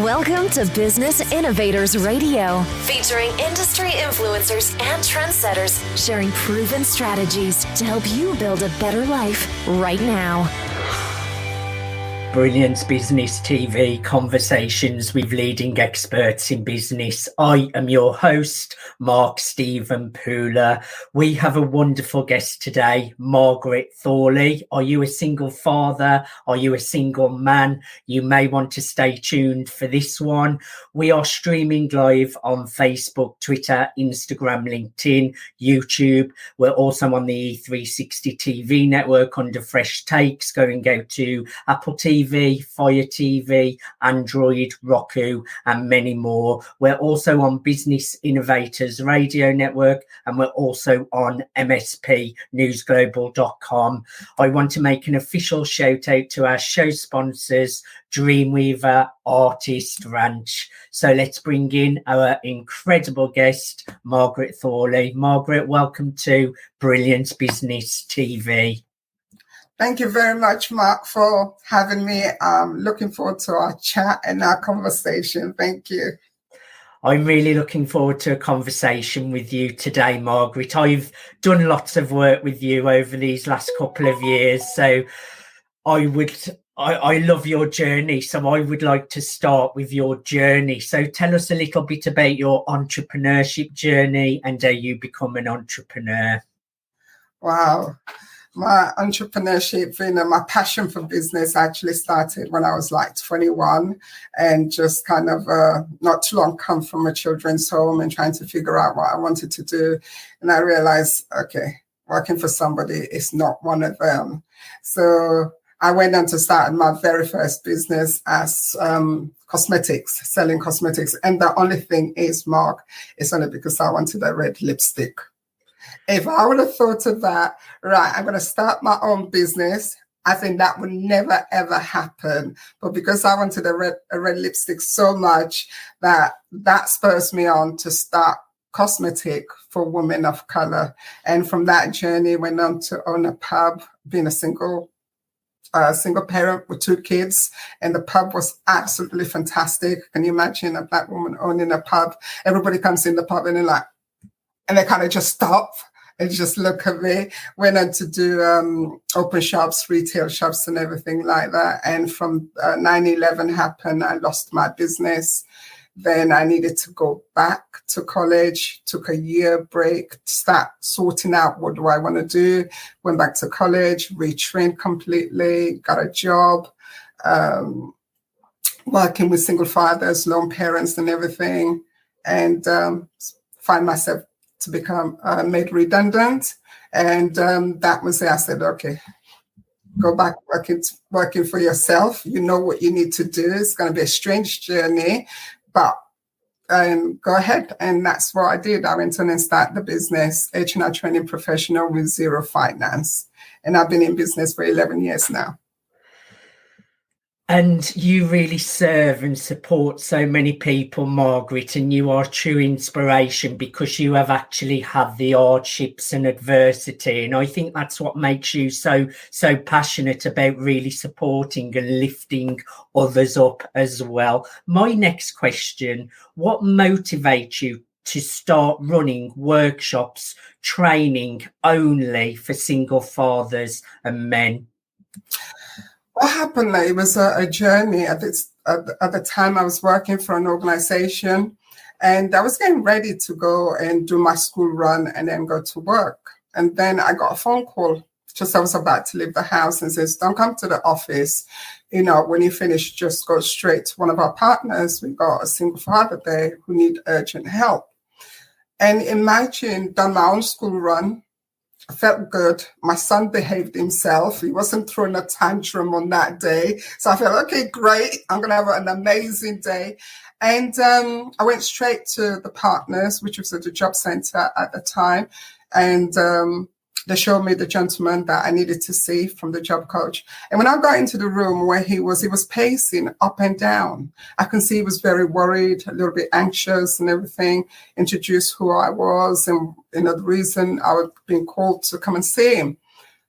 Welcome to Business Innovators Radio, featuring industry influencers and trendsetters sharing proven strategies to help you build a better life right now. Brilliant Business TV conversations with leading experts in business. I am your host, Mark Stephen Pooler. We have a wonderful guest today, Margaret Thorli. Are you a single father? Are you a single man? You may want to stay tuned for this one. We are streaming live on Facebook, Twitter, Instagram, LinkedIn, YouTube. We're also on the E360 TV network under Fresh Takes. Go and go to Apple TV, Fire TV, Android, Roku, and many more. We're also on Business Innovators Radio Network, and we're also on mspnewsglobal.com. I want to make an official shout out to our show sponsors, Dreamweaver Artist Ranch. So let's bring in our incredible guest, Margaret Thorli. Margaret, welcome to Brilliant Business TV. Thank you very much, Mark, for having me. I'm looking forward to our chat and our conversation. Thank you. I'm really looking forward to a conversation with you today, Margaret. I've done lots of work with you over these last couple of years, so I love your journey. So I would like to start with your journey. So tell us a little bit about your entrepreneurship journey and how you become an entrepreneur. Wow. My entrepreneurship, my passion for business actually started when I was like 21 and just kind of not too long come from a children's home and trying to figure out what I wanted to do. And I realized, okay, working for somebody is not one of them. So I went on to start my very first business as cosmetics, selling cosmetics. And the only thing is, Mark, it's only because I wanted a red lipstick. If I would have thought of that, right, I'm going to start my own business, I think that would never, ever happen. But because I wanted a red lipstick so much, that spurs me on to start cosmetic for women of color. And from that journey, went on to own a pub, being a single parent with 2 kids. And the pub was absolutely fantastic. Can you imagine a Black woman owning a pub? Everybody comes in the pub and they're like, and they kind of just stop and just look at me. Went on to do open shops, retail shops and everything like that. And from 9/11 happened, I lost my business. Then I needed to go back to college, took a year break to start sorting out what do I want to do. Went back to college, retrained completely, got a job, working with single fathers, lone parents and everything. And find myself to become made redundant. And that was it. I said, okay, go back working for yourself. You know what you need to do. It's going to be a strange journey, but go ahead. And that's what I did. I went on and started the business, H&R Training Professional with zero finance. And I've been in business for 11 years now. And you really serve and support so many people, Margaret, and you are true inspiration because you have actually had the hardships and adversity. And I think that's what makes you so passionate about really supporting and lifting others up as well. My next question, what motivates you to start running workshops, training only for single fathers and men? What happened? It was a journey. At the time, I was working for an organization, and I was getting ready to go and do my school run and then go to work. And then I got a phone call just I was about to leave the house and says, "Don't come to the office. When you finish, just go straight to one of our partners. We got a single father there who need urgent help." And imagine, done my own school run. I felt good. My son behaved himself. He wasn't throwing a tantrum on that day. So I felt, okay, great. I'm going to have an amazing day. And I went straight to the partners, which was at the job center at the time. And they showed me the gentleman that I needed to see from the job coach. And when I got into the room where he was pacing up and down. I can see he was very worried, a little bit anxious and everything, introduced who I was and, the reason I was being called to come and see him.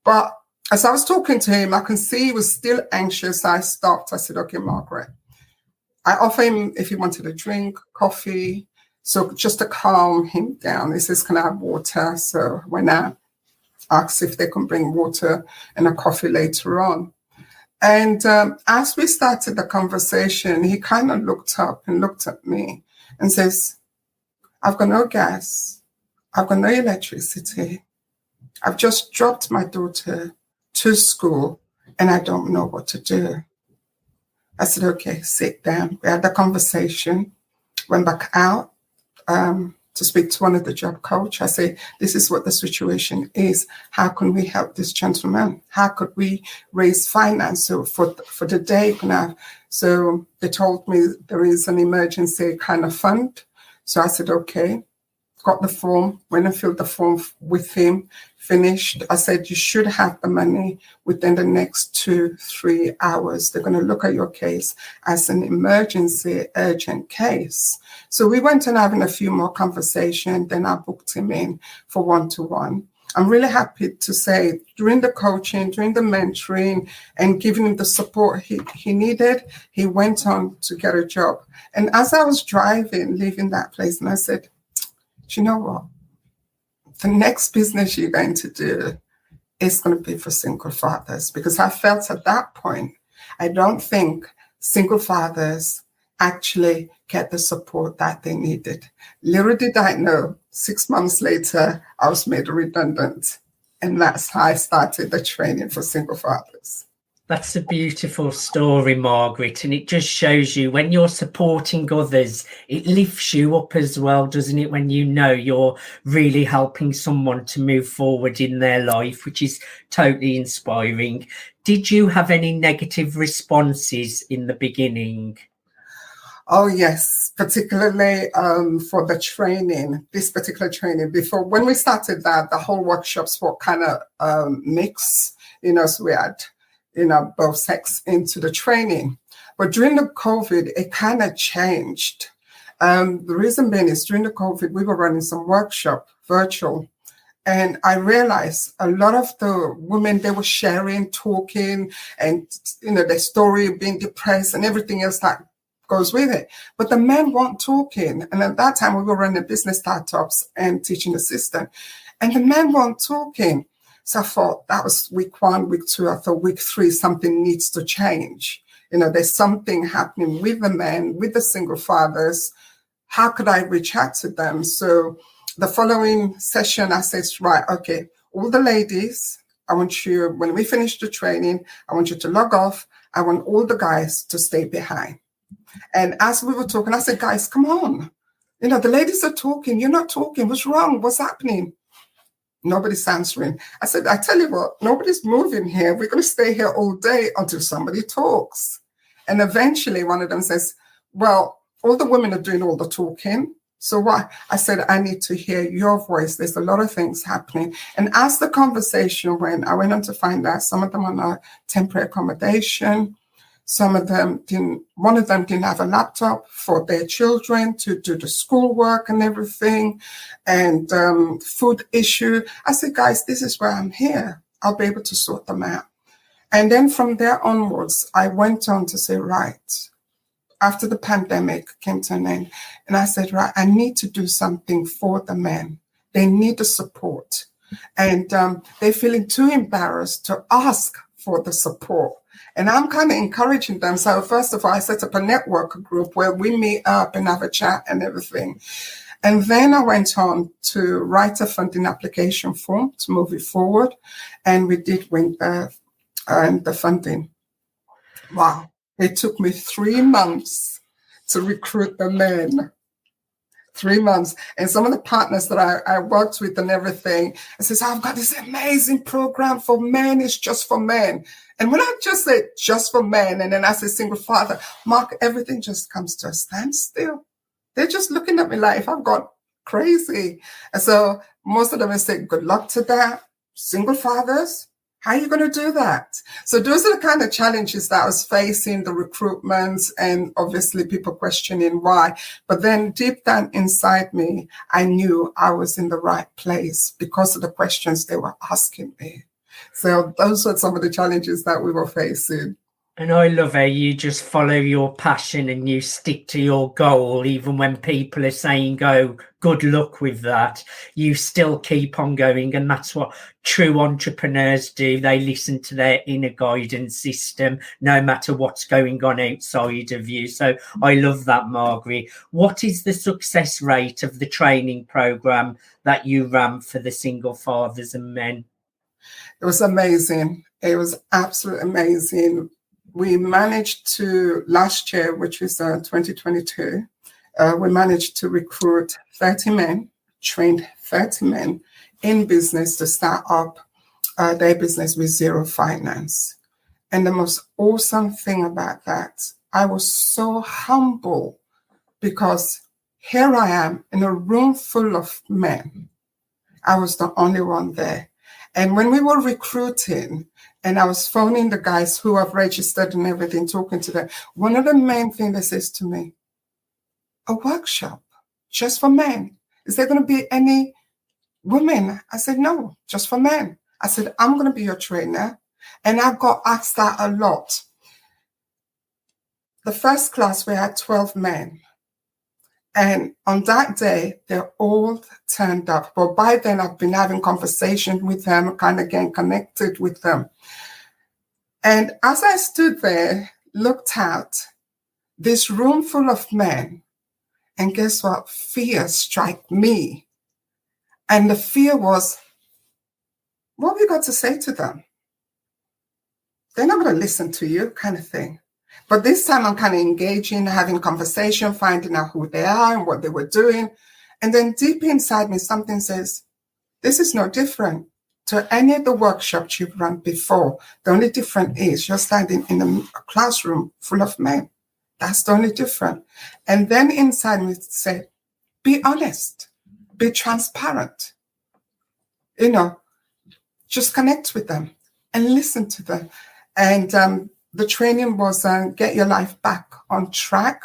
But as I was talking to him, I can see he was still anxious. I stopped. I said, "Okay, Margaret, I offer him if he wanted a drink, coffee. So just to calm him down, he says, can I have water? So when I asked if they can bring water and a coffee later on. And as we started the conversation, he kind of looked up and looked at me and says, I've got no gas. I've got no electricity. I've just dropped my daughter to school and I don't know what to do. I said, okay, sit down. We had a conversation, went back out to speak to one of the job coach. I say, this is what the situation is. How can we help this gentleman? How could we raise finance for the day now? So they told me there is an emergency kind of fund. So I said, okay, got the form, went and filled the form with him, finished. I said, you should have the money within the next 2-3 hours. They're going to look at your case as an emergency urgent case. So we went and having a few more conversations. Then I booked him in for one-to-one. I'm really happy to say during the coaching, during the mentoring and giving him the support he needed, he went on to get a job. And as I was driving, leaving that place, and I said, do you know what? The next business you're going to do is going to be for single fathers, because I felt at that point, I don't think single fathers actually get the support that they needed. Little did I know, 6 months later, I was made redundant. And that's how I started the training for single fathers. That's a beautiful story, Margaret. And it just shows you when you're supporting others, it lifts you up as well, doesn't it? When you know you're really helping someone to move forward in their life, which is totally inspiring. Did you have any negative responses in the beginning? Oh, yes, particularly for the training, this particular training. Before, when we started that, the whole workshops were kind of mixed, so we had both sex into the training. But during the COVID, it kind of changed. The reason being is during the COVID, we were running some workshop virtual. And I realized a lot of the women, they were sharing, talking, and, their story, being depressed and everything else that goes with it. But the men weren't talking. And at that time, we were running business startups and teaching assistant. And the men weren't talking. So I thought that was week 1, week 2. I thought week 3, something needs to change. There's something happening with the men, with the single fathers. How could I reach out to them? So the following session, I said, right, okay, all the ladies, I want you, when we finish the training, I want you to log off. I want all the guys to stay behind. And as we were talking, I said, guys, come on. The ladies are talking. You're not talking. What's wrong? What's happening? Nobody's answering. I said, I tell you what, nobody's moving here. We're going to stay here all day until somebody talks. And eventually one of them says, well, all the women are doing all the talking. So what? I said, I need to hear your voice. There's a lot of things happening. And as the conversation went, I went on to find out some of them are on temporary accommodation. Some of them didn't, one of them didn't have a laptop for their children to do the schoolwork and everything, and food issue. I said, guys, this is where I'm here. I'll be able to sort them out. And then from there onwards, I went on to say, right, after the pandemic came to an end, and I said, right, I need to do something for the men. They need the support. And they're feeling too embarrassed to ask for the support. And I'm kind of encouraging them. So first of all, I set up a network group where we meet up and have a chat and everything. And then I went on to write a funding application form to move it forward. And we did win the funding. Wow. It took me 3 months to recruit the men. 3 months. And some of the partners that I worked with and everything, I says, I've got this amazing program for men. It's just for men. And when I just say just for men, and then I say single father, Mark, everything just comes to a standstill. They're just looking at me like if I've got crazy. And so most of them will say, good luck to that. Single fathers, how are you going to do that? So those are the kind of challenges that I was facing, the recruitments, and obviously people questioning why. But then deep down inside me, I knew I was in the right place because of the questions they were asking me. So those were some of the challenges that we were facing. And I love how you just follow your passion and you stick to your goal, even when people are saying, oh, good luck with that. You still keep on going. And that's what true entrepreneurs do. They listen to their inner guidance system, no matter what's going on outside of you. So I love that, Margaret. What is the success rate of the training program that you ran for the single fathers and men? It was amazing. It was absolutely amazing. We managed to, last year, which is 2022, we managed to recruit 30 men, trained 30 men in business to start up their business with zero finance. And the most awesome thing about that, I was so humble because here I am in a room full of men. I was the only one there. And when we were recruiting, and I was phoning the guys who have registered and everything, talking to them, one of the main things they says to me, a workshop just for men. Is there going to be any women? I said, no, just for men. I said, I'm going to be your trainer. And I got asked that a lot. The first class, we had 12 men. And on that day, they all turned up. But by then, I've been having conversation with them, kind of getting connected with them. And as I stood there, looked out, this room full of men, and guess what? Fear struck me. And the fear was, what have you got to say to them? They're not going to listen to you, kind of thing. But this time I'm kind of engaging, having conversation, finding out who they are and what they were doing. And then deep inside me, something says, this is no different to any of the workshops you've run before. The only difference is you're standing in a classroom full of men. That's the only difference. And then inside me said, be honest, be transparent, just connect with them and listen to them. And the training was get your life back on track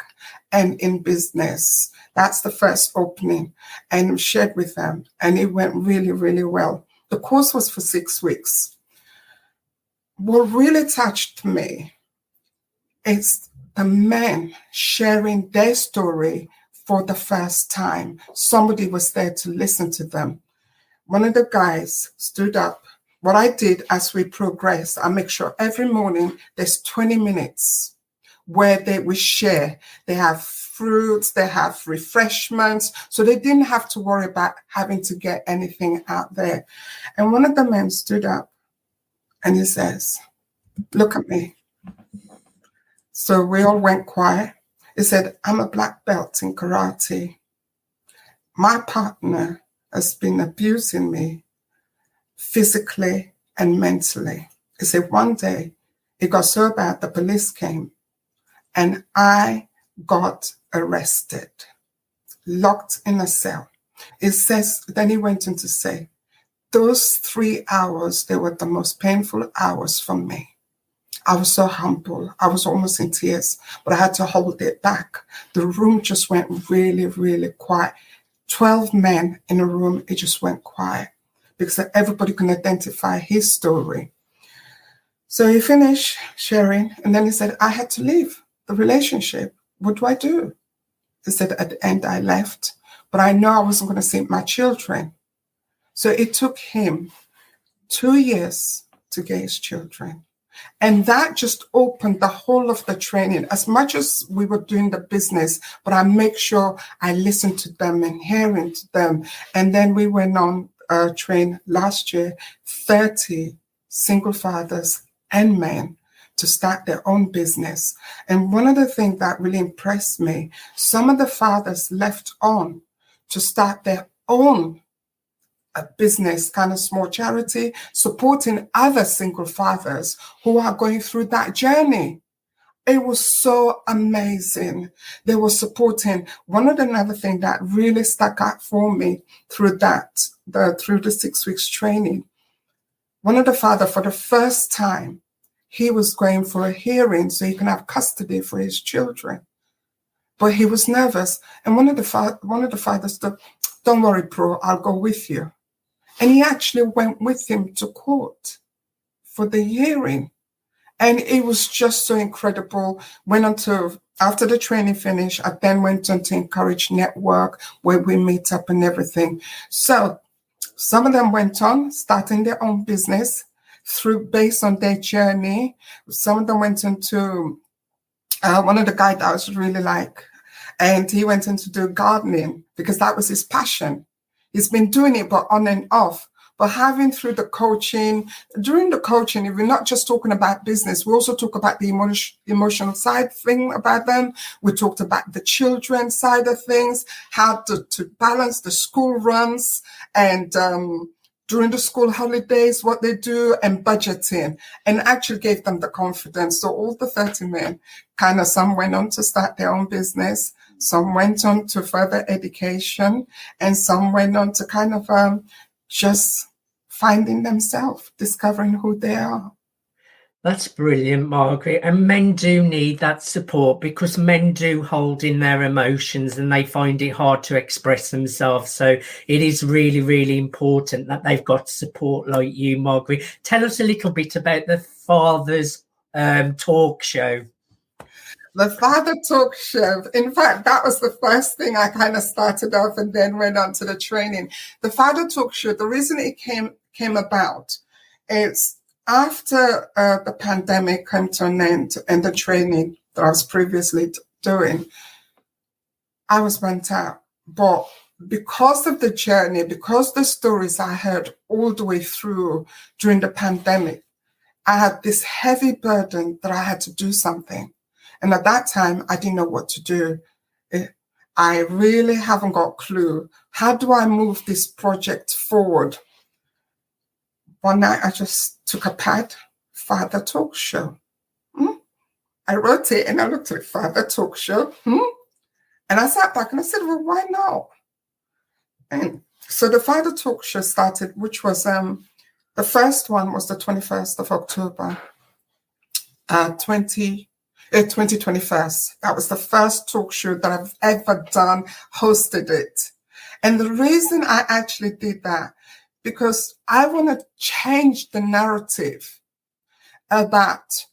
and in business. That's the first opening, and shared with them. And it went really, really well. The course was for 6 weeks. What really touched me is the men sharing their story for the first time. Somebody was there to listen to them. One of the guys stood up. What I did as we progressed, I make sure every morning there's 20 minutes where they will share. They have fruits, they have refreshments, so they didn't have to worry about having to get anything out there. And one of the men stood up and he says, look at me. So we all went quiet. He said, I'm a black belt in karate. My partner has been abusing me physically and mentally. He said, one day it got so bad the police came and I got arrested, locked in a cell. It says, then he went on to say, those 3 hours, they were the most painful hours for me. I was so humble. I was almost in tears, but I had to hold it back. The room just went really, really quiet. 12 men in a room, it just went quiet because everybody can identify his story. So he finished sharing, and then he said, I had to leave the relationship. What do I do? He said, at the end, I left, but I know I wasn't going to see my children. So it took him 2 years to get his children. And that just opened the whole of the training. As much as we were doing the business, but I make sure I listened to them and hearing to them. And then we went on train last year, 30 single fathers and men to start their own business. And one of the things that really impressed me, some of the fathers left on to start their own business, kind of small charity, supporting other single fathers who are going through that journey. It was so amazing. They were supporting. One of the other thing that really stuck out for me through the 6 weeks training, one of the fathers, for the first time, he was going for a hearing so he can have custody for his children. But he was nervous. And one of the fathers said, don't worry, bro, I'll go with you. And he actually went with him to court for the hearing. And it was just so incredible. After the training finished, I then went on to Encourage Network, where we meet up and everything. So some of them went on starting their own business based on their journey. Some of them went into one of the guys that I was really like, and he went into do gardening because that was his passion. He's been doing it, but on and off. But during the coaching, if we're not just talking about business, we also talk about the emotional side thing about them. We talked about the children side of things, how to balance the school runs and during the school holidays, what they do, and budgeting, and actually gave them the confidence. So all the 30 men, some went on to start their own business, some went on to further education, and some went on to just finding themselves, discovering who they are. That's brilliant, Margaret. And men do need that support because men do hold in their emotions and they find it hard to express themselves. So it is really, really important that they've got support like you, Margaret. Tell us a little bit about the Father's Talk Show. The Father Talk Show. In fact, that was the first thing I started off and then went on to the training. The Father Talk Show, the reason it came about, it's after the pandemic came to an end and the training that I was previously doing, I was burnt out. But because of the journey, because the stories I heard all the way through during the pandemic, I had this heavy burden that I had to do something. And at that time, I didn't know what to do. I really haven't got a clue. How do I move this project forward? One night, I just took a pad, Father Talk Show. I wrote it and I looked at Father Talk Show. And I sat back and I said, well, why not? And so the Father Talk Show started, which was the first one was the 21st of October, 2021. That was the first talk show that I've ever done, hosted it. And the reason I actually did that, because I want to change the narrative about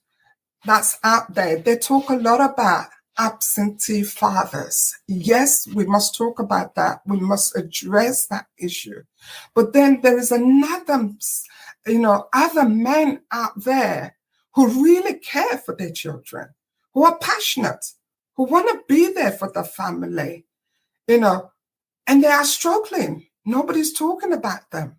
that's out there. They talk a lot about absentee fathers. Yes, we must talk about that. We must address that issue. But then there is other men out there who really care for their children, who are passionate, who want to be there for the family, and they are struggling. Nobody's talking about them.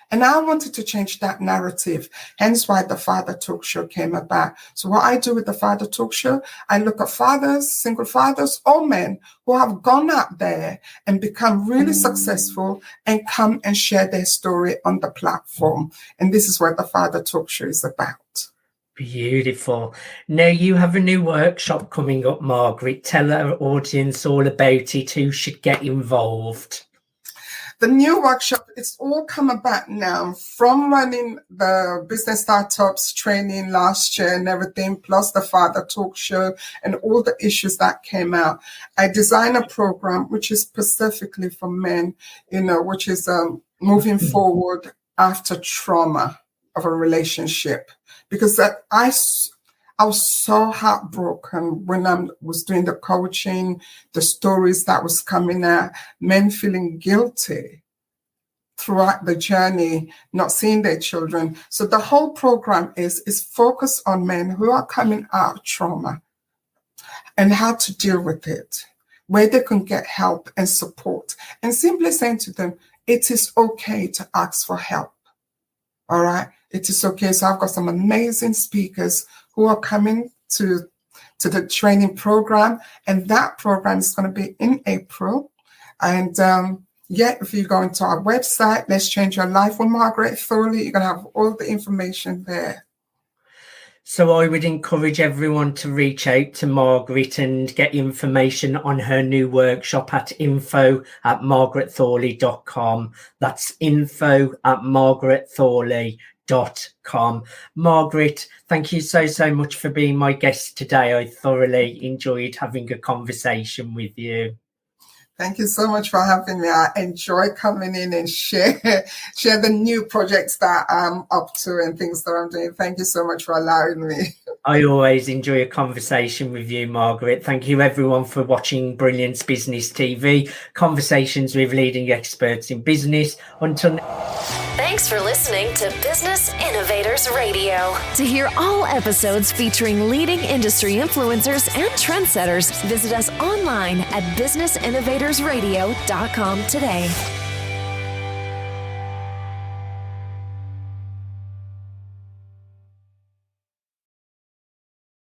And I wanted to change that narrative, hence why the Father Talk Show came about. So what I do with the Father Talk Show, I look at fathers, single fathers, or men who have gone out there and become really successful and come and share their story on the platform. And this is what the Father Talk Show is about. Beautiful. Now you have a new workshop coming up, Margaret. Tell our audience all about it, who should get involved. The new workshop, it's all come about now from running the business startups training last year and everything, plus the Father Talk Show and all the issues that came out. I designed a program which is specifically for men, which is moving forward after trauma of a relationship. Because I was so heartbroken when I was doing the coaching, the stories that was coming out, men feeling guilty throughout the journey, not seeing their children. So the whole program is focused on men who are coming out of trauma and how to deal with it, where they can get help and support, and simply saying to them, it is okay to ask for help. All right. It is okay. So I've got some amazing speakers who are coming to the training program, and that program is going to be in April. And if you go into our website, Let's Change Your Life with Margaret Thorli, you're going to have all the information there. So I would encourage everyone to reach out to Margaret and get information on her new workshop at info@margaretthorli.com. That's info@margaretthorli.com. Margaret, thank you so much for being my guest today. I thoroughly enjoyed having a conversation with you. Thank you so much for having me. I enjoy coming in and share the new projects that I'm up to and things that I'm doing. Thank you so much for allowing me. I always enjoy a conversation with you, Margaret. Thank you, everyone, for watching Brilliance Business TV, conversations with leading experts in business. Until Thanks for listening to Business Innovators Radio. To hear all episodes featuring leading industry influencers and trendsetters, visit us online at businessinnovatorsradio.com today.